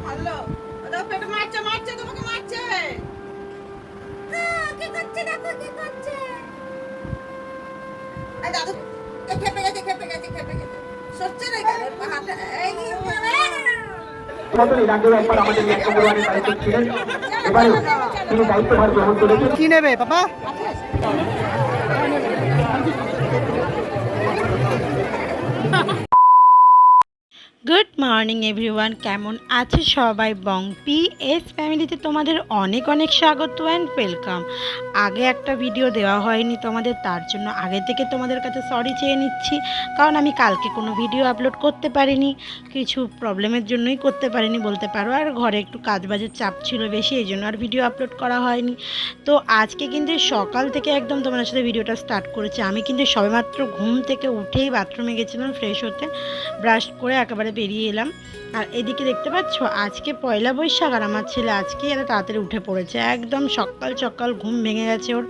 Hello দাদা পেটে মারছে মারছে তোমাকে মারছে কি করছে দেখো কি করছে এই দাদু খেপে গেছে খেপে গেছে খেপে গেছে সচ্ছে রে গালের পাহাড়টা এই কি নেবে পাপা? গুড মর্নিং এভরিওয়ান, কেমন আছে সবাই? বং পি এস ফ্যামিলিতে তোমাদের অনেক অনেক স্বাগত অ্যান্ড ওয়েলকাম। আগে একটা ভিডিও দেওয়া হয়নি তোমাদের, তার জন্য আগে থেকে তোমাদের কাছে সরি চেয়ে নিচ্ছি, কারণ আমি কালকে কোনো ভিডিও আপলোড করতে পারিনি, কিছু প্রবলেমের জন্যই করতে পারিনি বলতে পারো। আর ঘরে একটু কাজবাজের চাপ ছিল বেশি, এই জন্য আর ভিডিও আপলোড করা হয়নি। তো আজকে কিন্তু সকাল থেকে একদম তোমাদের সাথে ভিডিওটা স্টার্ট করেছি। আমি কিন্তু সবেমাত্র ঘুম থেকে উঠেই বাথরুমে গেছিলাম ফ্রেশ হতে, ব্রাশ করে একেবারে বেরিয়ে এলাম। আর এদিকে দেখতে পাচ্ছ আজকে পয়লা বৈশাখ, আর আমার ছেলে আজকে এত তাড়াতাড়ি উঠে পড়েছে, একদম সকাল সকাল ঘুম ভেঙে গেছে ওর।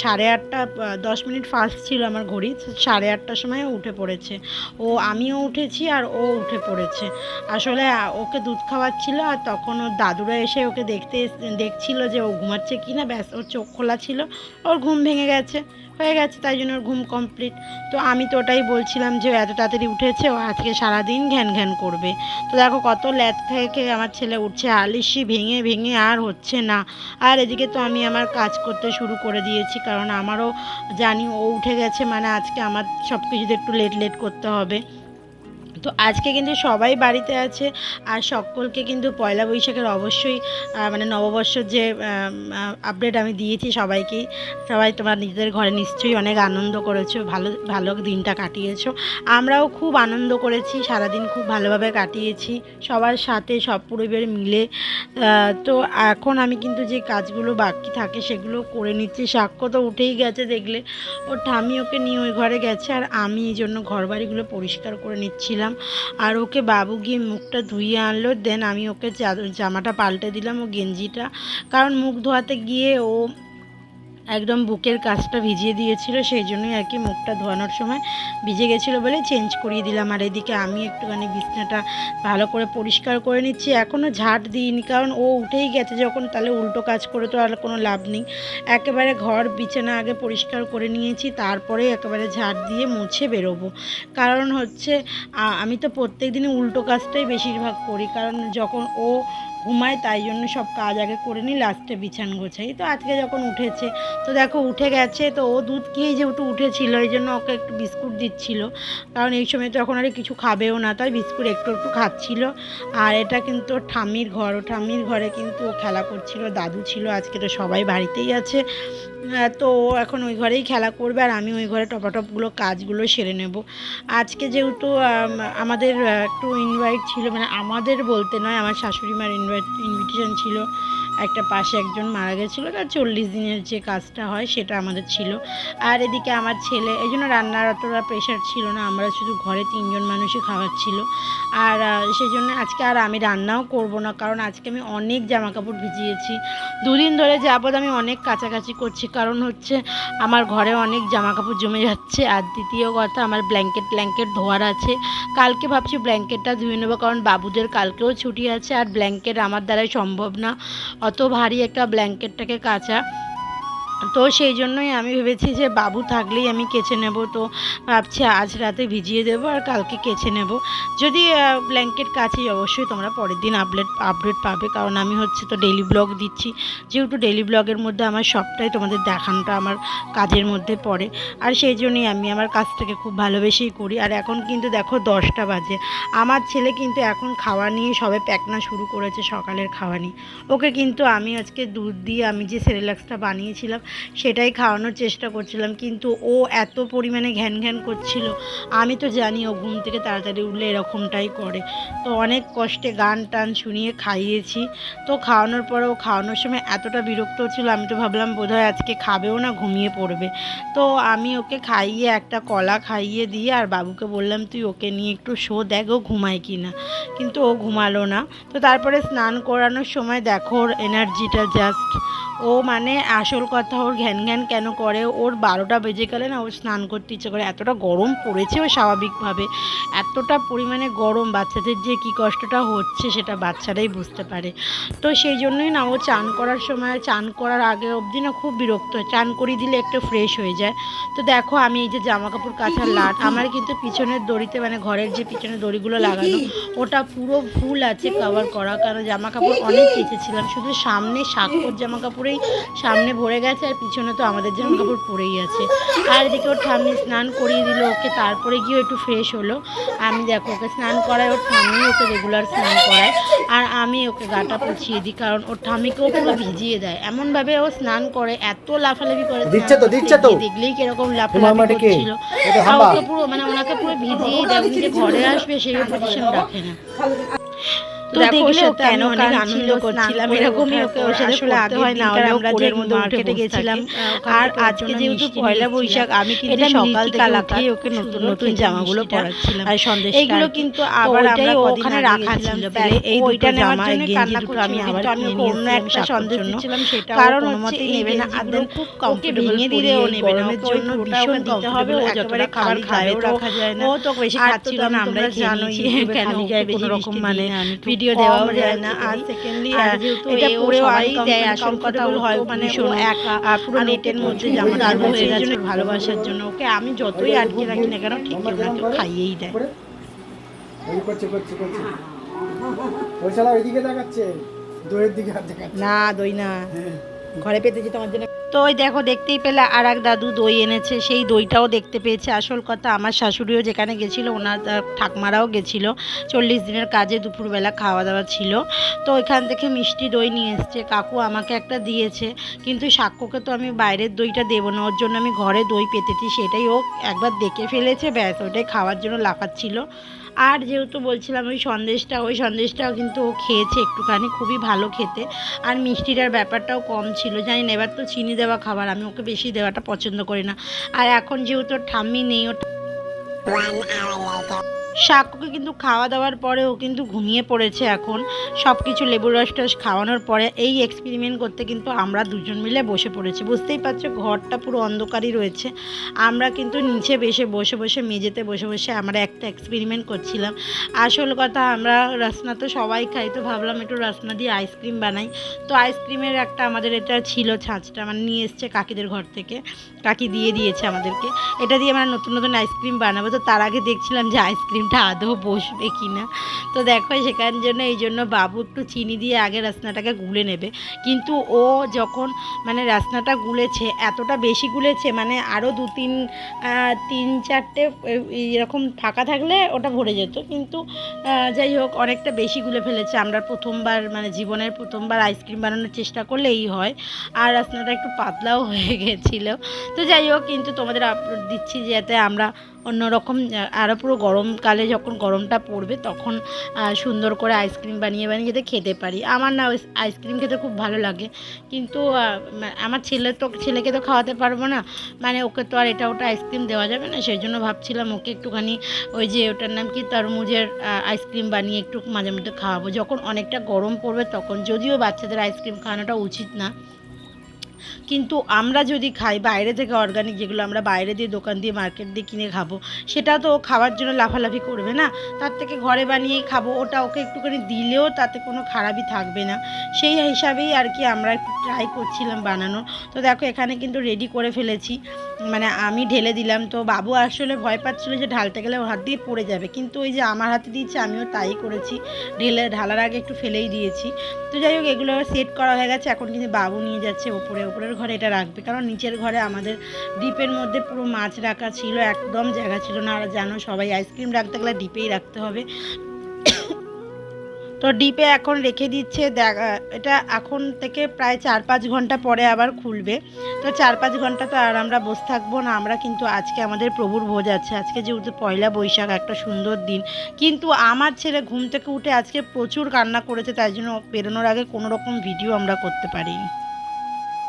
8:30 10 মিনিট ফাস্ট ছিল আমার ঘড়ি, 8:30টার সময় উঠে পড়েছে ও। আমিও উঠেছি আর ও উঠে পড়েছে। আসলে ওকে দুধ খাওয়াচ্ছিল, আর তখন ওর দাদুরা এসে ওকে দেখছিল যে ও ঘুমাচ্ছে কি না, ব্যাস ওর চোখ খোলা ছিল, ওর ঘুম ভেঙে গেছে হয়ে গেছে, তাই জন্য ওর ঘুম কমপ্লিট। তো আমি তো ওটাই বলছিলাম যে এত তাড়াতাড়ি উঠেছে, ও আজকে সারাদিন ঘ্যান ঘ্যান করবে। তো দেখো কত ল্যাদ খেয়ে খেয়ে আমার ছেলে উঠছে, আলিশি ভেঙে ভেঙে আর হচ্ছে না। আর এদিকে তো আমি আমার কাজ করতে শুরু করে দিয়েছি, কারণ আমারও জানি ও উঠে গেছে মানে আজকে আমার সব কিছুতে একটু লেট লেট করতে হবে। তো আজকে কিন্তু সবাই বাড়িতে আছে, আর সকলকে কিন্তু পয়লা বৈশাখের অবশ্যই মানে নববর্ষের যে আপডেট আমি দিয়েছি সবাইকেই। সবাই তোমরা নিজেদের ঘরে নিশ্চয়ই অনেক আনন্দ করেছো, ভালো ভালো দিনটা কাটিয়েছো। আমরাও খুব আনন্দ করেছি, সারাদিন খুব ভালোভাবে কাটিয়েছি সবার সাথে, সব পরিবার মিলে। তো এখন আমি কিন্তু যে কাজগুলো বাকি থাকে সেগুলো করে নিচ্ছি। সাক্ষ্য তো উঠেই গেছে দেখলে, ওর ঠামি ওকে নিয়ে ওই ঘরে গেছে, আর আমি এই জন্য ঘর বাড়িগুলো পরিষ্কার করে নিচ্ছিলাম। আর ওকে বাবু গিয়ে মুখটা ধুইয়ে আনলো, দেন আমি ওকে জামাটা পাল্টে দিলাম, ও গেঞ্জিটা, কারণ মুখ ধোয়াতে গিয়ে ও একদম বুকের কাছটা ভিজিয়ে দিয়েছিল, সেই জন্যই আর কি মুখটা ধোয়ানোর সময় ভিজে গেছিলো বলে চেঞ্জ করিয়ে দিলাম। আর এদিকে আমি একটুখানি বিছনাটা ভালো করে পরিষ্কার করে নিচ্ছি, এখনও ঝাঁট দিইনি, কারণ ও উঠেই গেছে যখন, তাহলে উল্টো কাজ করে তো আর কোনো লাভ নেই। একেবারে ঘর বিছানা আগে পরিষ্কার করে নিয়েছি, তারপরে একেবারে ঝাঁট দিয়ে মুছে বেরোবো। কারণ হচ্ছে আমি তো প্রত্যেক দিনই উল্টো কাজটাই বেশিরভাগ করি, কারণ যখন ও ঘুমায় তাই জন্য সব কাজ আগে করে নিই, লাস্টে বিছান গোছাই। তো আজকে যখন উঠেছে, তো দেখো উঠে গেছে, তো ও দুধ খেয়েই যেহেতু উঠেছিল এই জন্য ওকে একটু বিস্কুট দিচ্ছিল, কারণ এই সময় তো এখন আর কিছু খাবেও না, তাই বিস্কুট একটু একটু খাচ্ছিল। আর এটা কিন্তু ওর ঠাম্মির ঘর, ও ঠাম্মির ঘরে কিন্তু ও খেলা করছিল, দাদু ছিল, আজকে তো সবাই বাড়িতেই আছে। তো ও এখন ওই ঘরেই খেলা করবে, আর আমি ওই ঘরে টপাটপগুলো কাজগুলো সেরে নেব। আজকে যেহেতু আমাদের একটু ইনভাইট ছিল, মানে আমাদের বলতে নয়, আমার শাশুড়ি মার ইনভিটেশন ছিল। একটা পাশে একজন মারা গেছিলো, তার 40 দিনের যে কাজটা হয় সেটা আমাদের ছিল। আর এদিকে আমার ছেলে, এই জন্য রান্নার অতটা প্রেশার ছিল না, আমরা শুধু ঘরে 3জন মানুষই খাওয়াচ্ছিল। আর সেই জন্য আজকে আর আমি রান্নাও করব না, কারণ আজকে আমি অনেক জামা কাপড় ভিজিয়েছি। দুদিন ধরে যাবৎ আমি অনেক কাচাকাচি করছি, কারণ হচ্ছে আমার ঘরে অনেক জামা কাপড় জমে যাচ্ছে। আর দ্বিতীয় কথা, আমার ব্ল্যাঙ্কেট ধোয়ার আছে, কালকে ভাবছি ব্ল্যাঙ্কেটটা ধুয়ে নেবো, কারণ বাবুদের কালকেও ছুটি আছে, আর ব্ল্যাঙ্কেট আমার দ্বারাই সম্ভব না অত ভারী একটা ব্ল্যাঙ্কেটটাকে কাচা। তো সেই জন্যই আমি ভেবেছি যে বাবু থাকলেই আমি কেচে নেব। তো ভাবছি আজ রাতে ভিজিয়ে দেবো আর কালকে কেচে নেব। যদি ব্ল্যাঙ্কেট কাচি অবশ্যই তোমরা পরের দিন আপডেট পাবে, কারণ আমি হচ্ছে তো ডেইলি ব্লগ দিচ্ছি, যেহেতু ডেইলি ব্লগের মধ্যে আমার সবটাই তোমাদের দেখানোটা আমার কাজের মধ্যে পড়ে। আর সেই জন্যই আমি আমার কাজটাকে খুব ভালোবেসেই করি। আর এখন কিন্তু দেখো 10টা বাজে, আমার ছেলে কিন্তু এখন খাওয়া নিয়ে সবে প্যাকনা শুরু করেছে, সকালের খাওয়া নিয়ে। ওকে কিন্তু আমি আজকে দুধ দিয়ে আমি যে সেরেলাক্সটা বানিয়েছিলাম সেটাই খাওয়ানোর চেষ্টা করছিলাম, কিন্তু ও এত পরিমাণে ঘ্যান ঘ্যান করছিল। আমি তো জানি ও ঘুম থেকে তাড়াতাড়ি উঠলে এরকমটাই করে। তো অনেক কষ্টে গান টান শুনিয়ে খাইয়েছি। তো খাওয়ানোর পরে ও খাওয়ানোর সময় এতটা বিরক্ত হচ্ছিল, আমি তো ভাবলাম বোধহয় আজকে খাবেও না, ঘুমিয়ে পড়বে। তো আমি ওকে খাইয়ে একটা কলা খাইয়ে দিয়ে আর বাবুকে বললাম তুই ওকে নিয়ে একটু শো, দেখ ও ঘুমায় কি না, কিন্তু ও ঘুমালো না। তো তারপরে স্নান করানোর সময় দেখো ওর এনার্জিটা জাস্ট, ও মানে আসল কথা ওর ঘ্যান ঘ্যান কেন করে, ওর 12টা বেজে গেলে না ওর স্নান করতে ইচ্ছে করে। এতটা গরম পড়েছে ও স্বাভাবিকভাবে, এতটা পরিমাণে গরম, বাচ্চাদের যে কী কষ্টটা হচ্ছে সেটা বাচ্চারাই বুঝতে পারে। তো সেই জন্যই না ও চান করার সময়, চান করার আগে অবধি না খুব বিরক্ত হয়, চান করিয়ে দিলে একটু ফ্রেশ হয়ে যায়। তো দেখো আমি এই যে জামা কাপড় কাচার লাট, আমার কিন্তু পিছনের দড়িতে মানে ঘরের যে পিছনের দড়িগুলো লাগানো ওটা পুরো ফুল আছে কভার করা, কারণ জামা কাপড় অনেক কেচেছিলাম, শুধু সামনে সাক্ষর জামা কাপড়েই সামনে ভরে গেছে, আর পিছনে তো আমাদের জামা কাপড় পরেই আছে। আর এদিকে ওর ঠাম্মি স্নান করিয়ে দিল ওকে, তারপরে গিয়ে একটু ফ্রেশ হলো। আমি দেখো ওকে স্নান করাই, ওর ঠাম্মি ওকে রেগুলার স্নান করায়, আর আমি ওকে গাটা পুছিয়ে দিই, কারণ ওর ঠাম্মিকেও পুরো ভিজিয়ে দেয়। এমনভাবে ও স্নান করে, এত লাফালাফি করে, দেখলেই কিরকম লাফালাফি করছিল। আর ওকে পুরো মানে ওনাকে পুরো ভিজিয়ে দেয়, উনি যে ঘরে আসবে সেই পজিশন রাখে না। তো দেখলে ও কেন অনেক আনন্দ করছিলাম, এরকমই ওকে ওর সাথে করতে হয়, না হলে আমরা যে মার্কেটে গেছিলাম। আর আজকে যেহেতু পয়লা বৈশাখ, আমি কিন্তু সকাল থেকে উঠেই ওকে নতুন নতুন জামাগুলো পরাচ্ছিলাম, আর সন্দেশ এইগুলো কিন্তু আবার আমরা ওখানে রাখা ছিল, এই দুইটা নেওয়ার জন্য কান্না করছিল। আমি আবার অন্য একটা সন্দেশ দিচ্ছিলাম, সেটা কারণ কোনোমতেই নেবে না, আর দেন খুব কমফোর্টেবল দিলে ও নেবে না, ওর জন্য ভীষণ দিতে হবে, ও যতটা খাবার খাবেও রাখা যায় না, ও তো বেশি খাচ্ছিল না, আমরা জানোই কেন কোনো রকম মানে ভিডিও দেওয়াও যায় না। আর সেকেন্ডলি এটা পরেও আই দেয়, আসল কথা হয় মানে ও একা পুরো নেটের মধ্যে জামাটা হয়ে গেছে ভালোবাসার জন্য। ওকে আমি যতই আটকে রাখি না কেন ঠিক কেউ না কেউ খাইয়েই দেয়। না দই না, ঘরে পেতেছি তোমার জন্য। তো ওই দেখো দেখতেই পেলে আর এক দাদু দই এনেছে, সেই দইটাও দেখতে পেয়েছে। আসল কথা আমার শাশুড়িও যেখানে গেছিলো, ওনার ঠাকমারাও গেছিলো, 40 দিনের কাজে দুপুরবেলা খাওয়া দাওয়া ছিল। তো ওইখান থেকে মিষ্টি দই নিয়ে এসছে, কাকু আমাকে একটা দিয়েছে, কিন্তু সাক্ষ্যকে তো আমি বাইরের দইটা দেবো না, ওর জন্য আমি ঘরে দই পেতেছি, সেটাই ও একবার দেখে ফেলেছে, ব্যাস ওইটাই খাওয়ার জন্য লাফাচ্ছিল। আর যেহেতু বলছিলাম ওই সন্দেশটাও কিন্তু ও খেয়েছে একটুখানি, খুবই ভালো খেতে, আর মিষ্টিটার ব্যাপারটাও কম ছিল। জানি না, এবার তো চিনি দেওয়া খাবার, আমি ওকে বেশি দেওয়াটা পছন্দ করি না। আর এখন যেহেতু ওর ঠাম্মি নেই, ওর সাক্কুকে কিন্তু খাওয়া দাওয়ার পরে ও কিন্তু ঘুমিয়ে পড়েছে। এখন সব কিছু লেবুর রস টস খাওয়ানোর পরে এই এক্সপেরিমেন্ট করতে কিন্তু আমরা দুজন মিলে বসে পড়েছি। বুঝতেই পারছো ঘরটা পুরো অন্ধকারই রয়েছে, আমরা কিন্তু নিচে বসে বসে মেঝেতে বসে বসে আমরা একটা এক্সপেরিমেন্ট করছিলাম। আসল কথা আমরা রসনা তো সবাই খাই, তো ভাবলাম একটু রসনা দিয়ে আইসক্রিম বানাই। তো আইসক্রিমের একটা আমাদের এটা ছিল ছাঁচটা, মানে নিয়ে এসছে কাকিদের ঘর থেকে, কাকি দিয়ে দিয়েছে আমাদেরকে, এটা দিয়ে আমরা নতুন নতুন আইসক্রিম বানাবো। তো তার আগে দেখছিলাম যে আইসক্রিমটা আদৌ বসবে কি না। তো দেখো সেখান জন্য এই জন্য বাবু একটু চিনি দিয়ে আগে রাসনাটাকে গুলে নেবে, কিন্তু ও যখন মানে রাসনাটা গুলেছে, এতটা বেশি গুলেছে মানে আরও তিন চারটে এরকম ফাঁকা থাকলে ওটা ভরে যেত, কিন্তু যাই হোক অনেকটা বেশি গুলে ফেলেছে। আমরা প্রথমবার মানে জীবনের প্রথমবার আইসক্রিম বানানোর চেষ্টা করলে এই হয়, আর রাসনাটা একটু পাতলাও হয়ে গেছিলো। তো যাই হোক, কিন্তু তোমাদের আপলোড দিচ্ছি যাতে আমরা অন্যরকম আরও পুরো গরমকালে যখন গরমটা পড়বে তখন সুন্দর করে আইসক্রিম বানিয়ে যাতে খেতে পারি। আমার না আইসক্রিম খেতে খুব ভালো লাগে, কিন্তু আমার ছেলেকে তো খাওয়াতে পারবো না, মানে ওকে তো আর এটা ওটা আইসক্রিম দেওয়া যাবে না, সেই জন্য ভাবছিলাম ওকে একটুখানি ওই যে ওটার নাম কি তরমুজের আইসক্রিম বানিয়ে একটু মাঝে মধ্যে খাওয়াবো যখন অনেকটা গরম পড়বে তখন। যদিও বাচ্চাদের আইসক্রিম খাওয়ানোটা উচিত না, কিন্তু আমরা যদি খাই বাইরে থেকে অর্গানিক, যেগুলো আমরা বাইরে দিয়ে দোকান দিয়ে মার্কেট দিয়ে কিনে খাবো, সেটা তো খাওয়ার জন্য লাফালাফি করবে না, তার থেকে ঘরে বানিয়েই খাবো। ওটা ওকে একটুখানি দিলেও তাতে কোনো খারাপই থাকবে না, সেই হিসাবেই আর কি আমরা একটু ট্রাই করছিলাম বানানোর। তো দেখো এখানে কিন্তু রেডি করে ফেলেছি, মানে আমি ঢেলে দিলাম। তো বাবু আসলে ভয় পাচ্ছিলো যে ঢালতে গেলে ওর হাত দিয়ে পড়ে যাবে, কিন্তু ওই যে আমার হাতে দিয়েছে আমিও তাই করেছি, ঢালার আগে একটু ফেলেই দিয়েছি। তো যাই হোক এগুলো সেট করা হয়ে গেছে, এখন কিন্তু বাবু নিয়ে যাচ্ছে ওপরের ঘরে এটা রাখবে, কারণ নিচের ঘরে আমাদের ডিপের মধ্যে পুরো মাছ রাখা ছিল, একদম জায়গা ছিল না। আর জানো সবাই আইসক্রিম রাখতে গেলে ডিপেই রাখতে হবে। তো ডিপে এখন রেখে দিচ্ছে, এটা এখন থেকে প্রায় 4-5 ঘন্টা পরে আবার খুলবে। তো 4-5 ঘন্টা তো আর আমরা বসে থাকবো না, আমরা কিন্তু আজকে আমাদের প্রভুর ভোজ আছে। আজকে যেহেতু পয়লা বৈশাখ, একটা সুন্দর দিন, কিন্তু আমার ছেলে ঘুম থেকে উঠে আজকে প্রচুর কান্না করেছে, তাই জন্য বেরোনোর আগে কোনো রকম ভিডিও আমরা করতে পারিনি।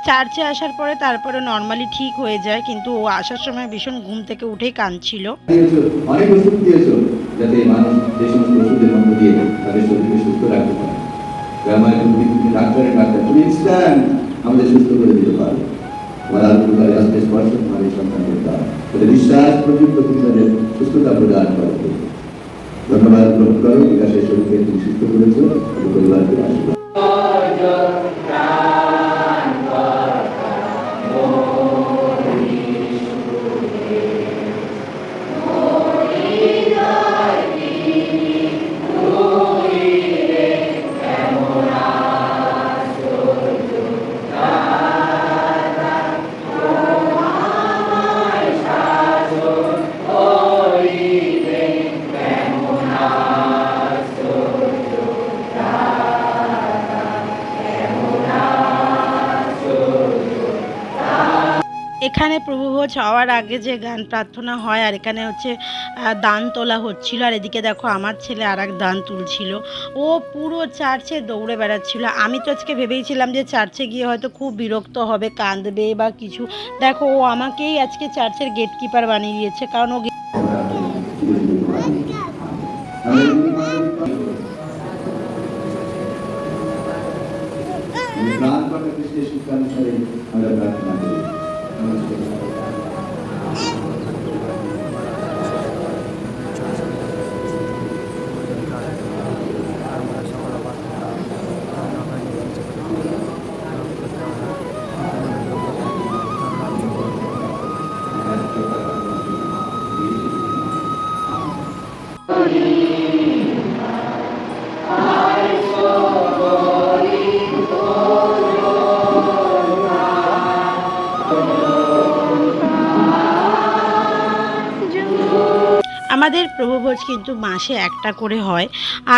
চার্চে আসার পরে তারপরে নর্মালি ঠিক হয়ে যায়, কিন্তু ও আসার সময় ভীষণ ঘুম থেকে উঠেই কাঁদছিল। অনেক ওষুধ দিয়েছো যাতে মানুষ যে সমস্ত ওষুধের মধ্য দিয়ে তাদের শরীরকে সুস্থ রাখতে পারে, ডাক্তার তুমি ইনস্ট্যান্ট আমাদের সুস্থ করে দিতে পারো। আমার আত্মকারে আজকে স্পর্শ তোমার সন্তানদের দাও, তাদের বিশ্বাস প্রযুক্ত তুমি তাদের সুস্থতা প্রদান করো। ধন্যবাদ গ্রহণ করো, বিকাশের শরীরকে তুমি সুস্থ করেছো, এবং পরিবারকে আশীর্বাদ। এখানে প্রভুভোজ হওয়ার আগে যে গান প্রার্থনা হয়, আর এখানে হচ্ছে দান তোলা হচ্ছিল, আর এদিকে দেখো আমার ছেলে আর এক দান তুলছিল। ও পুরো চার্চে দৌড়ে বেড়াচ্ছিল। আমি তো আজকে ভেবেইছিলাম যে চার্চে গিয়ে হয়তো খুব বিরক্ত হবে, কাঁদবে বা কিছু। দেখো ও আমাকেই আজকে চার্চের গেটকিপার বানিয়ে দিয়েছে, কারণ ও শিক্ষানুসারে আমরা প্রার্থনা করি। আমাদের প্রভুভোজ কিন্তু মাসে একটা করে হয়,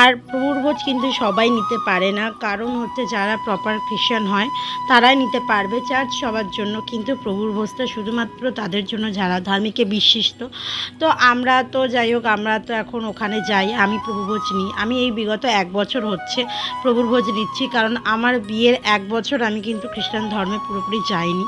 আর প্রভুর ভোজ কিন্তু সবাই নিতে পারে না, কারণ হচ্ছে যারা প্রপার খ্রিস্টান হয় তারাই নিতে পারবে। চার্চ সবার জন্য, কিন্তু প্রভুর ভোজটা শুধুমাত্র তাদের জন্য যারা ধার্মিকে বিশ্বাসী। তো আমরা তো যাই হোক, আমরা তো এখন ওখানে যাই, আমি প্রভুভোজ নিই। আমি এই বিগত 1 বছর হচ্ছে প্রভুর ভোজ নিচ্ছি, কারণ আমার বিয়ের 1 বছর আমি কিন্তু খ্রিস্টান ধর্মে পুরোপুরি যাইনি।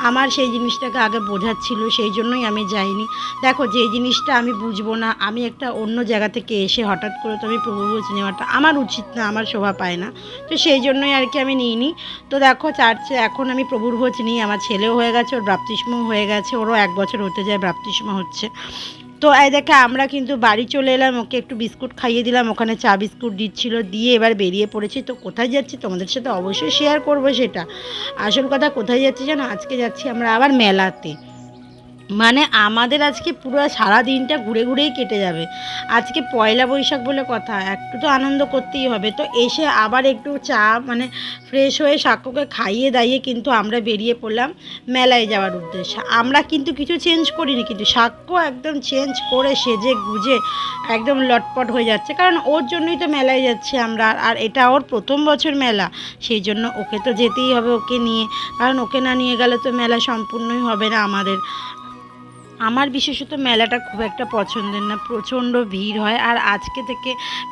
আমার সেই জিনিসটাকে আগে বোঝাচ্ছিল, সেই জন্যই আমি যাইনি। দেখো, যে জিনিসটা আমি বুঝবো না, আমি একটা অন্য জায়গা থেকে এসে হঠাৎ করে তো আমি প্রভুভোজ নেওয়াটা আমার উচিত না, আমার শোভা পায় না। তো সেই জন্যই আর কি আমি নিইনি। তো দেখো, চার্চে এখন আমি প্রভুর ভোজ নিই। আমার ছেলেও হয়ে গেছে, ওর বাপ্তিস্মও হয়ে গেছে, ওরও 1 বছর হতে যায়, বাপ্তিস্ম হচ্ছে। তো এই দেখে আমরা কিন্তু বাড়ি চলে এলাম, ওকে একটু বিস্কুট খাইয়ে দিলাম, ওখানে চা বিস্কুট দিচ্ছিল, দিয়ে এবার বেরিয়ে পড়েছি। তো কোথায় যাচ্ছি তোমাদের সাথে অবশ্যই শেয়ার করবো সেটা। আসল কথা কোথায় যাচ্ছি জানো? আজকে যাচ্ছি আমরা আবার মেলাতে। মানে আমাদের আজকে পুরো সারা দিনটা ঘুরে ঘুরেই কেটে যাবে। আজকে পয়লা বৈশাখ বলে কথা, একটু তো আনন্দ করতেই হবে। তো এসে আবার একটু চা মানে ফ্রেশ হয়ে সাক্ষ্যকে খাইয়ে দাইয়ে কিন্তু আমরা বেরিয়ে পড়লাম মেলায় যাওয়ার উদ্দেশ্যে। আমরা কিন্তু কিছু চেঞ্জ করিনি, কিন্তু সাক্ষ্য একদম চেঞ্জ করে সেজে গুজে একদম লটপট হয়ে যাচ্ছে, কারণ ওর জন্যই তো মেলায় যাচ্ছি আমরা। আর এটা ওর প্রথম বছর মেলা, সেই জন্য ওকে তো যেতেই হবে ওকে নিয়ে, কারণ ওকে না নিয়ে গেলে তো মেলা সম্পূর্ণই হবে না আমাদের। আমার বিশেষত মেলাটা খুব একটা পছন্দের না, প্রচণ্ড ভিড় হয়। আর আজকে থেকে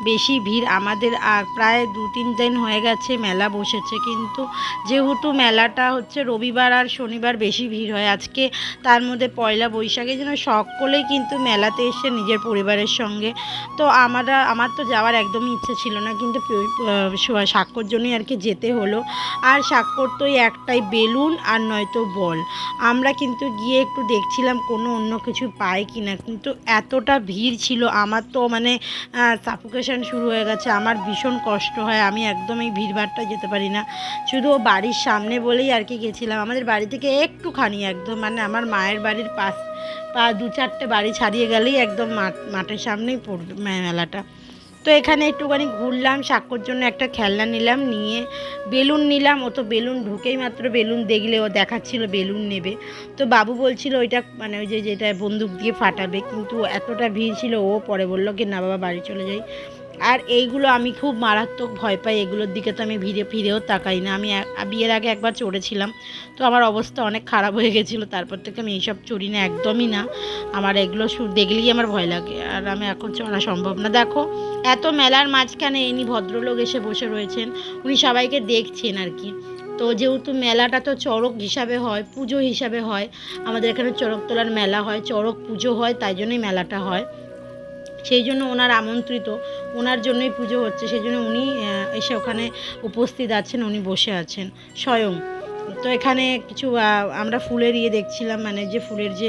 বেশি ভিড় আমাদের, প্রায় 2-3 দিন হয়ে গেছে মেলা বসেছে, কিন্তু যেহেতু মেলাটা হচ্ছে রবিবার আর শনিবার বেশি ভিড় হয়। আজকে তার মধ্যে পয়লা বৈশাখে যেন সকলেই কিন্তু মেলাতে এসে নিজের পরিবারের সঙ্গে। তো আমার তো যাওয়ার একদমই ইচ্ছে ছিল না, কিন্তু সাক্ষর জন্যই আর কি যেতে হলো। আর সাক্ষর তো একটাই, বেলুন আর নয়তো বল। আমরা কিন্তু গিয়ে একটু দেখছিলাম কোনো অন্য কিছু পাই কি না, কিন্তু এতটা ভিড় ছিল আমার তো মানে সাফোকেশন শুরু হয়ে গেছে। আমার ভীষণ কষ্ট হয়, আমি একদম এই ভিড়ভাড়টা যেতে পারি না। শুধু বাড়ির সামনে বলেই আর কি গেছিলাম। আমাদের বাড়ি থেকে একটুখানি একদম মানে আমার মায়ের বাড়ির পাশ 2-4টে বাড়ি ছাড়িয়ে গেলেই একদম মাঠের সামনেই পড়বে মেলাটা। তো এখানে একটুখানি ঘুরলাম, সাক্ষর জন্য একটা খেলনা নিলাম, নিয়ে বেলুন নিলাম। ও তো বেলুন ঢুকেই মাত্র বেলুন দেখলে ও দেখাচ্ছিল বেলুন নেবে। তো বাবু বলছিল ওইটা মানে ওই যেটা বন্দুক দিয়ে ফাটাবে, কিন্তু এতটা ভিড় ছিল, ও পরে বললো কি না বাবা বাড়ি চলে যাই। আর এইগুলো আমি খুব মারাত্মক ভয় পাই, এগুলোর দিকে তো আমি ফিরেও তাকাই না। আমি বিয়ের আগে একবার চড়েছিলাম, তো আমার অবস্থা অনেক খারাপ হয়ে গেছিলো। তারপর থেকে আমি এইসব চড়ি না, একদমই না। আমার এগুলো দেখলেই আমার ভয় লাগে, আর আমি এখন চড়া সম্ভব না। দেখো, এত মেলার মাঝখানে ইনি ভদ্রলোক এসে বসে রয়েছেন, উনি সবাইকে দেখছেন আর কি। তো যেহেতু মেলাটা তো চড়ক হিসাবে হয়, পুজো হিসাবে হয়, আমাদের এখানে চড়ক তোলার মেলা হয়, চড়ক পুজো হয়, তাই জন্যই মেলাটা হয়। সেই জন্য ওনার আমন্ত্রিত, ওনার জন্যই পুজো হচ্ছে, সেই জন্য উনি এসে ওখানে উপস্থিত আছেন, উনি বসে আছেন স্বয়ং। তো এখানে কিছু আমরা ফুলের দেখছিলাম, মানে যে ফুলের যে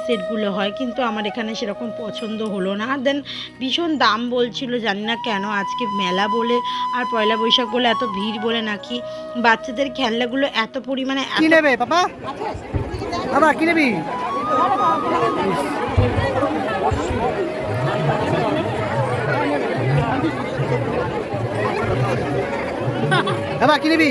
সেটগুলো হয়, কিন্তু আমার এখানে সেরকম পছন্দ হলো না। আর দেন ভীষণ দাম বলছিল, জানি না কেন। আজকে মেলা বলে আর পয়লা বৈশাখ বলে এত ভিড় বলে নাকি বাচ্চাদের খেলনাগুলো এত পরিমাণে কি নেবে পাপা? বাবা কি নেবি? বাবা কি নেবি?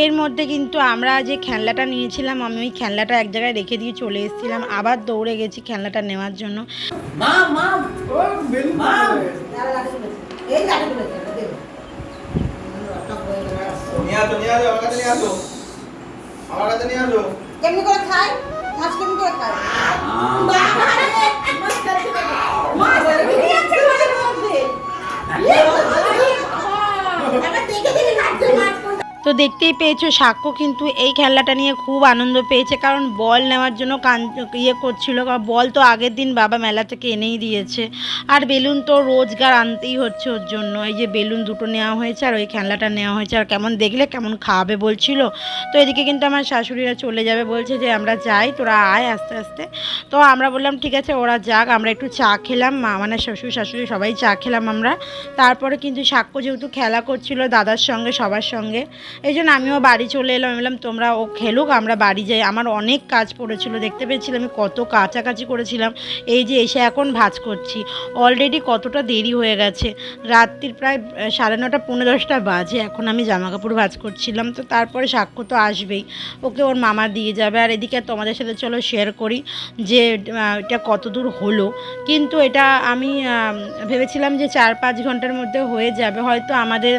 এর মধ্যে কিন্তু আমরা যে খেলনাটা নিয়েছিলাম, আমি ওই খেলনাটা এক জায়গায় রেখে দিয়ে চলে এসেছিলাম, আবার দৌড়ে গেছি খেলনাটা নেওয়ার জন্য। কেমনি করে খায় মাছ, কেমনি করে খায় তো দেখতেই পেয়েছো, সাক্ষ্য কিন্তু এই খেলনাটা নিয়ে খুব আনন্দ পেয়েছে, কারণ বল নেওয়ার জন্য করছিল। কারণ বল তো আগের দিন বাবা মেলা থেকে এনেই দিয়েছে, আর বেলুন তো রোজগার আনতেই হচ্ছে ওর জন্য। এই যে বেলুন দুটো নেওয়া হয়েছে আর ওই খেলনাটা নেওয়া হয়েছে। আর কেমন দেখলে কেমন খাওয়াবে বলছিল। তো এদিকে কিন্তু আমার শাশুড়িরা চলে যাবে বলছে যে আমরা যাই, তোরা আয় আস্তে আস্তে। তো আমরা বললাম ঠিক আছে ওরা যাক, আমরা একটু চা খেলাম, মা মানে শ্বশুর শাশুড়ি সবাই চা খেলাম আমরা। তারপরে কিন্তু সাক্ষ্য যেহেতু খেলা করছিল দাদার সঙ্গে সবার সঙ্গে, এই জন্য আমিও বাড়ি চলে এলাম। বললাম তোমরা ও খেলুক, আমরা বাড়ি যাই। আমার অনেক কাজ পড়েছিল, দেখতে পেয়েছিলাম আমি কত কাছাকাছি করেছিলাম। এই যে এসে এখন ভাঁজ করছি, অলরেডি কতটা দেরি হয়ে গেছে, রাত্রির প্রায় 9:30 পৌনে 10টা বাজে। এখন আমি জামা কাপড় ভাঁজ করছিলাম। তো তারপরে সাক্ষ্য তো আসবেই, ওকে ওর মামা দিয়ে যাবে। আর এদিকে তোমাদের সাথে চলো শেয়ার করি যে এটা কত দূর হলো। কিন্তু এটা আমি ভেবেছিলাম যে 4-5 ঘন্টার মধ্যে হয়ে যাবে। হয়তো আমাদের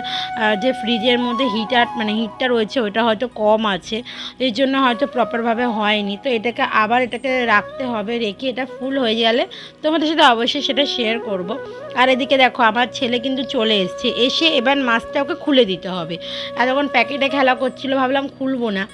যে ফ্রিজের মধ্যে হিটটা রয়েছে ওইটা হয়তো কম আছে, এই জন্য হয়তো প্রপারভাবে হয়নি। তো এটাকে রাখতে হবে, রেখে এটা ফুল হয়ে গেলে তোমাদের সাথে অবশ্যই সেটা শেয়ার করব। আর এদিকে দেখো আমার ছেলে কিন্তু চলে এসছে, এসে এবার মাছটা ওকে খুলে দিতে হবে। এতক্ষণ প্যাকেটে খেলা করছিল, ভাবলাম খুলবো না,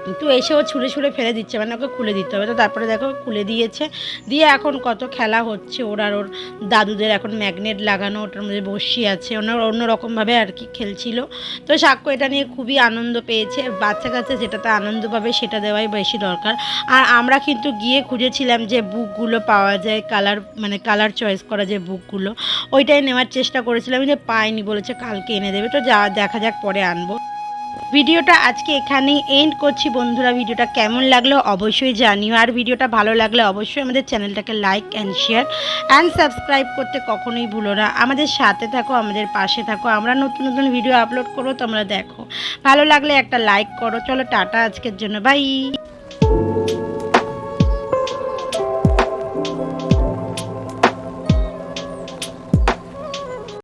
কিন্তু এসেও ছুঁড়ে ছুঁড়ে ফেলে দিচ্ছে, মানে ওকে খুলে দিতে হবে। তো তারপরে দেখো খুলে দিয়েছে, দিয়ে এখন কত খেলা হচ্ছে ওর আর ওর দাদুদের। এখন ম্যাগনেট লাগানো, ওটার মধ্যে বসি আছে, অন্যরকমভাবে আর কি খেলছিল। তো সাক্ষ্য এটা নিয়ে খুবই আনন্দ পেয়েছে। বাচ্চা কাচ্চা যেটাতে আনন্দ পাবে সেটা দেওয়াই বেশি দরকার। আর আমরা কিন্তু গিয়ে খুঁজেছিলাম যে বুকগুলো পাওয়া যায়, কালার চয়েস করা যে বুকগুলো, ওইটাই নেওয়ার চেষ্টা করেছিলাম, যে পাইনি, বলেছে কালকে এনে দেবে। তো দেখা যাক, পরে আনবো। ভিডিওটা আজকে এখানেই এন্ড করছি বন্ধুরা। ভিডিওটা কেমন লাগলো অবশ্যই জানিও, আর ভিডিওটা ভালো লাগলে অবশ্যই আমাদের চ্যানেলটাকে like and share and subscribe করতে কখনোই ভুলো না। আমাদের সাথে থাকো, আমাদের পাশে থাকো, আমরা নতুন নতুন ভিডিও আপলোড করবো, তোমরা দেখো। ভালো লাগলে একটা লাইক করো। চলো টাটা আজকের জন্য, বাই।